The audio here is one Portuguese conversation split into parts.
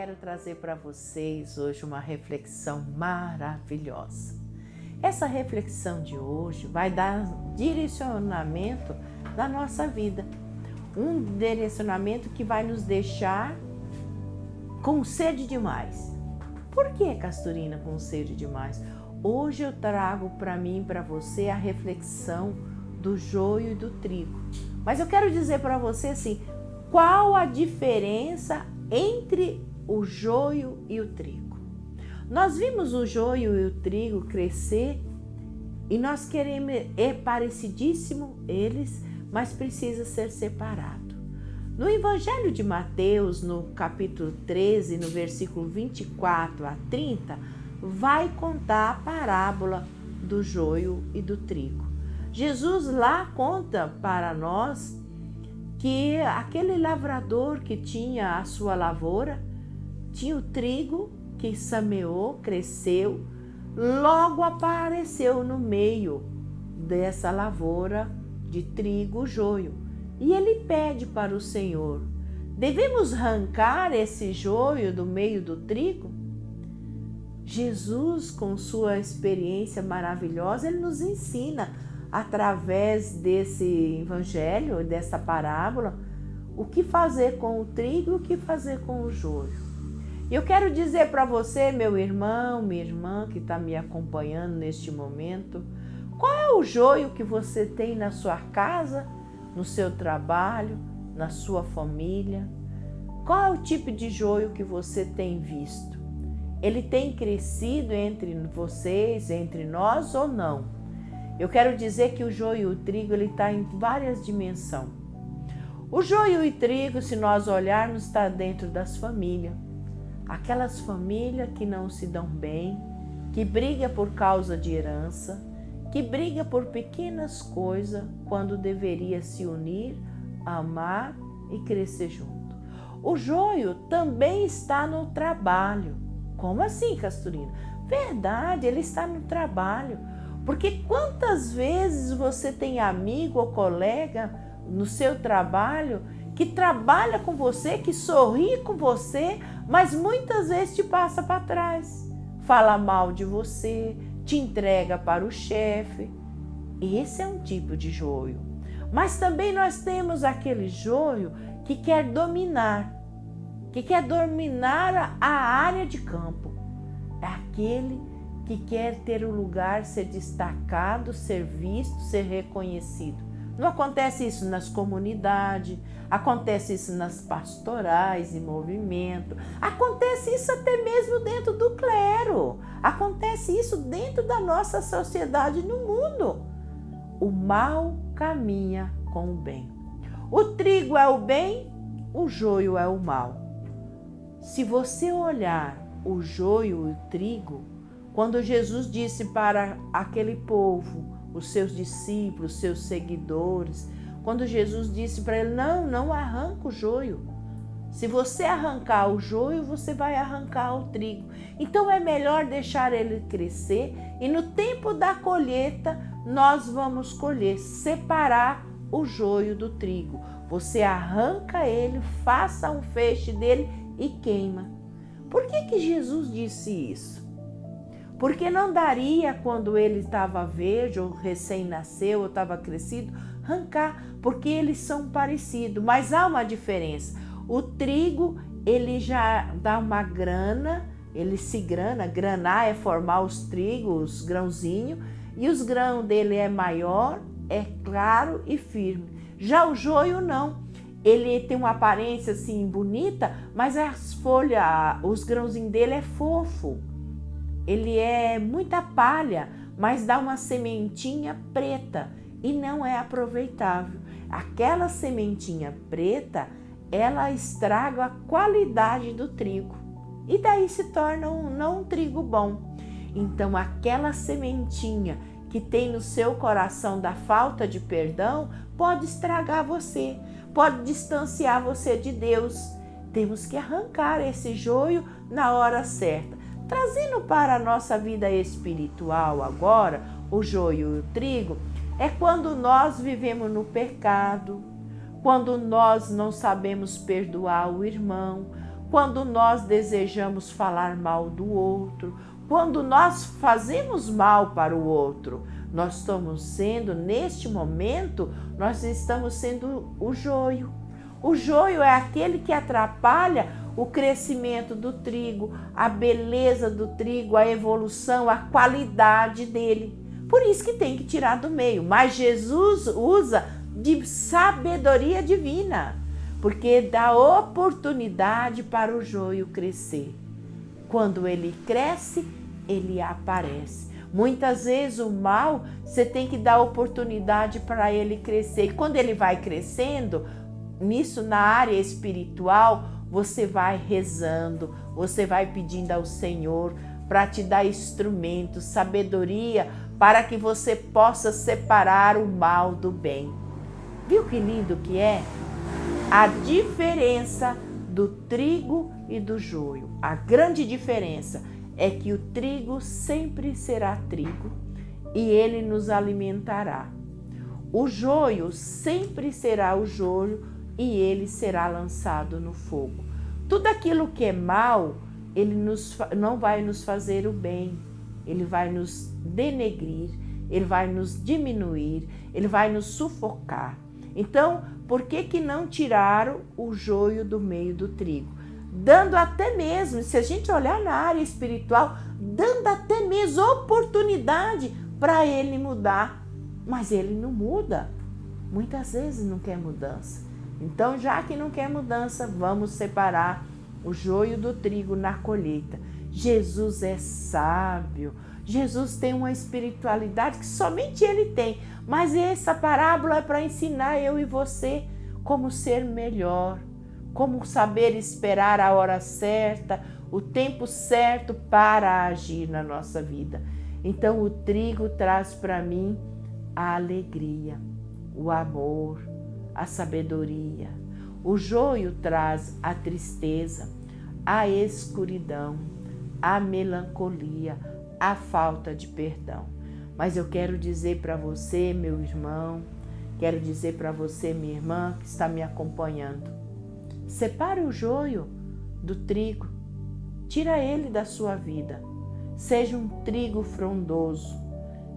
quero trazer para vocês hoje uma reflexão maravilhosa. Essa reflexão de hoje vai dar direcionamento na nossa vida. Um direcionamento que vai nos deixar com sede demais. Por que, Castorina, com sede demais? Hoje eu trago para mim e para você a reflexão do joio e do trigo. Mas eu quero dizer para você assim, qual a diferença entre o joio e o trigo? Nós vimos o joio e o trigo crescer e nós queremos, é parecidíssimo eles, mas precisa ser separado. No Evangelho de Mateus, no capítulo 13, no versículo 24 a 30, vai contar a parábola do joio e do trigo. Jesus lá conta para nós que aquele lavrador que tinha a sua lavoura, tinha o trigo que semeou, cresceu, logo apareceu no meio dessa lavoura de trigo o joio. E ele pede para o Senhor: devemos arrancar esse joio do meio do trigo? Jesus, com sua experiência maravilhosa, ele nos ensina, através desse evangelho, dessa parábola, o que fazer com o trigo e o que fazer com o joio. E eu quero dizer para você, meu irmão, minha irmã, que está me acompanhando neste momento, qual é o joio que você tem na sua casa, no seu trabalho, na sua família? Qual é o tipo de joio que você tem visto? Ele tem crescido entre vocês, entre nós ou não? Eu quero dizer que o joio e o trigo ele está em várias dimensões. O joio e o trigo, se nós olharmos, está dentro das famílias. Aquelas famílias que não se dão bem, que brigam por causa de herança, que briga por pequenas coisas, quando deveria se unir, amar e crescer junto. O joio também está no trabalho. Como assim, Castorina? Verdade, ele está no trabalho. Porque quantas vezes você tem amigo ou colega no seu trabalho que trabalha com você, que sorri com você, mas muitas vezes te passa para trás, fala mal de você, te entrega para o chefe. Esse é um tipo de joio. Mas também nós temos aquele joio que quer dominar a área de campo. É aquele que quer ter o lugar, ser destacado, ser visto, ser reconhecido. Não acontece isso nas comunidades, acontece isso nas pastorais e movimento, acontece isso até mesmo dentro do clero, acontece isso dentro da nossa sociedade no mundo. O mal caminha com o bem. O trigo é o bem, o joio é o mal. Se você olhar o joio e o trigo, quando Jesus disse para aquele povo, os seus discípulos, seus seguidores, quando Jesus disse para ele, não arranca o joio. Se você arrancar o joio, você vai arrancar o trigo. Então é melhor deixar ele crescer e no tempo da colheita nós vamos colher, separar o joio do trigo. Você arranca ele, faça um feixe dele e queima. Por que Jesus disse isso? Porque não daria, quando ele estava verde ou recém-nasceu ou estava crescido, arrancar, porque eles são parecidos, mas há uma diferença. O trigo, ele já dá uma grana, ele se grana, granar é formar os trigos, os grãozinhos, e os grãos dele é maior, é claro e firme. Já o joio não. Ele tem uma aparência assim bonita, mas as folhas, os grãozinhos dele é fofo. Ele é muita palha, mas dá uma sementinha preta e não é aproveitável. Aquela sementinha preta, ela estraga a qualidade do trigo e daí se torna não um trigo bom. Então aquela sementinha que tem no seu coração da falta de perdão pode estragar você, pode distanciar você de Deus. Temos que arrancar esse joio na hora certa. Trazendo para a nossa vida espiritual agora, o joio e o trigo, é quando nós vivemos no pecado, quando nós não sabemos perdoar o irmão, quando nós desejamos falar mal do outro, quando nós fazemos mal para o outro. Nós estamos sendo, neste momento, nós estamos sendo o joio. O joio é aquele que atrapalha o crescimento do trigo, a beleza do trigo, a evolução, a qualidade dele. Por isso que tem que tirar do meio. Mas Jesus usa de sabedoria divina, porque dá oportunidade para o joio crescer. Quando ele cresce, ele aparece. Muitas vezes o mal, você tem que dar oportunidade para ele crescer. E quando ele vai crescendo, nisso na área espiritual, você vai rezando, você vai pedindo ao Senhor para te dar instrumentos, sabedoria, para que você possa separar o mal do bem. Viu que lindo que é? A diferença do trigo e do joio. A grande diferença é que o trigo sempre será trigo e ele nos alimentará. O joio sempre será o joio e ele será lançado no fogo. Tudo aquilo que é mal, ele não vai nos fazer o bem, ele vai nos denegrir, ele vai nos diminuir, ele vai nos sufocar. Então, por que não tiraram o joio do meio do trigo? Dando até mesmo, se a gente olhar na área espiritual, dando até mesmo oportunidade para ele mudar. Mas ele não muda. Muitas vezes não quer mudança. Então, já que não quer mudança, vamos separar o joio do trigo na colheita. Jesus é sábio. Jesus tem uma espiritualidade que somente ele tem. Mas essa parábola é para ensinar eu e você como ser melhor, como saber esperar a hora certa, o tempo certo para agir na nossa vida. Então o trigo traz para mim a alegria, o amor, a sabedoria. O joio traz a tristeza, a escuridão, a melancolia, a falta de perdão. Mas eu quero dizer para você, meu irmão, quero dizer para você, minha irmã, que está me acompanhando, separe o joio do trigo, tira ele da sua vida. Seja um trigo frondoso,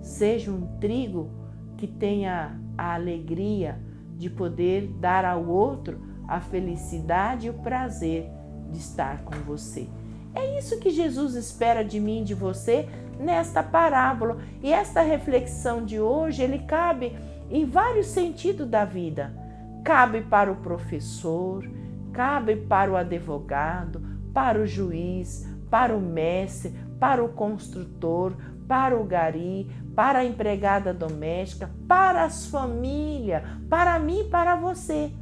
seja um trigo que tenha a alegria de poder dar ao outro a felicidade e o prazer de estar com você. É isso que Jesus espera de mim e de você nesta parábola. E esta reflexão de hoje, ele cabe em vários sentidos da vida. Cabe para o professor, cabe para o advogado, para o juiz, para o mestre, para o construtor, para o gari, para a empregada doméstica, para as famílias, para mim e para você.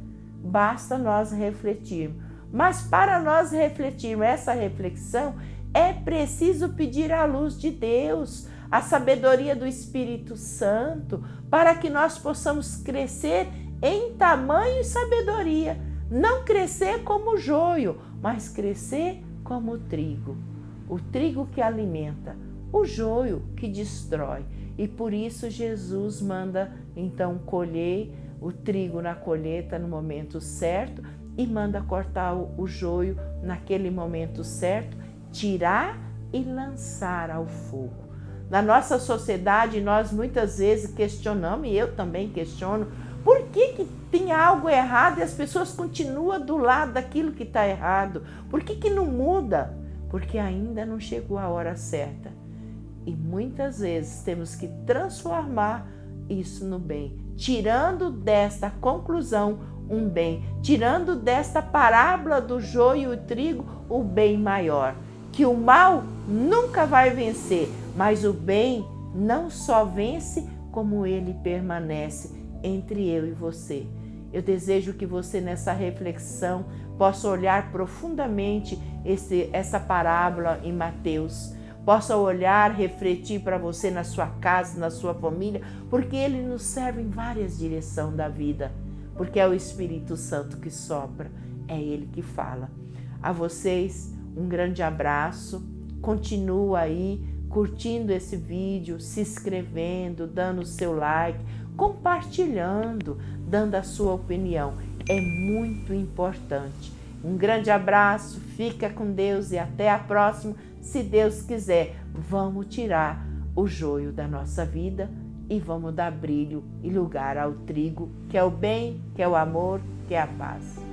Basta nós refletirmos. Mas para nós refletirmos essa reflexão, é preciso pedir a luz de Deus, a sabedoria do Espírito Santo, para que nós possamos crescer em tamanho e sabedoria. Não crescer como o joio, mas crescer como o trigo. O trigo que alimenta, o joio que destrói. E por isso Jesus manda então colher o trigo na colheita no momento certo e manda cortar o joio naquele momento certo, tirar e lançar ao fogo. Na nossa sociedade, nós muitas vezes questionamos, e eu também questiono, por que tem algo errado e as pessoas continuam do lado daquilo que está errado? Por que não muda? Porque ainda não chegou a hora certa. E muitas vezes temos que transformar isso no bem, tirando desta conclusão um bem, tirando desta parábola do joio e o trigo o bem maior, que o mal nunca vai vencer, mas o bem não só vence, como ele permanece entre eu e você. Eu desejo que você nessa reflexão possa olhar profundamente essa parábola em Mateus, possa olhar, refletir para você na sua casa, na sua família, porque ele nos serve em várias direções da vida. Porque é o Espírito Santo que sopra, é Ele que fala. A vocês, um grande abraço, continua aí curtindo esse vídeo, se inscrevendo, dando o seu like, compartilhando, dando a sua opinião. É muito importante. Um grande abraço, fica com Deus e até a próxima. Se Deus quiser, vamos tirar o joio da nossa vida e vamos dar brilho e lugar ao trigo, que é o bem, que é o amor, que é a paz.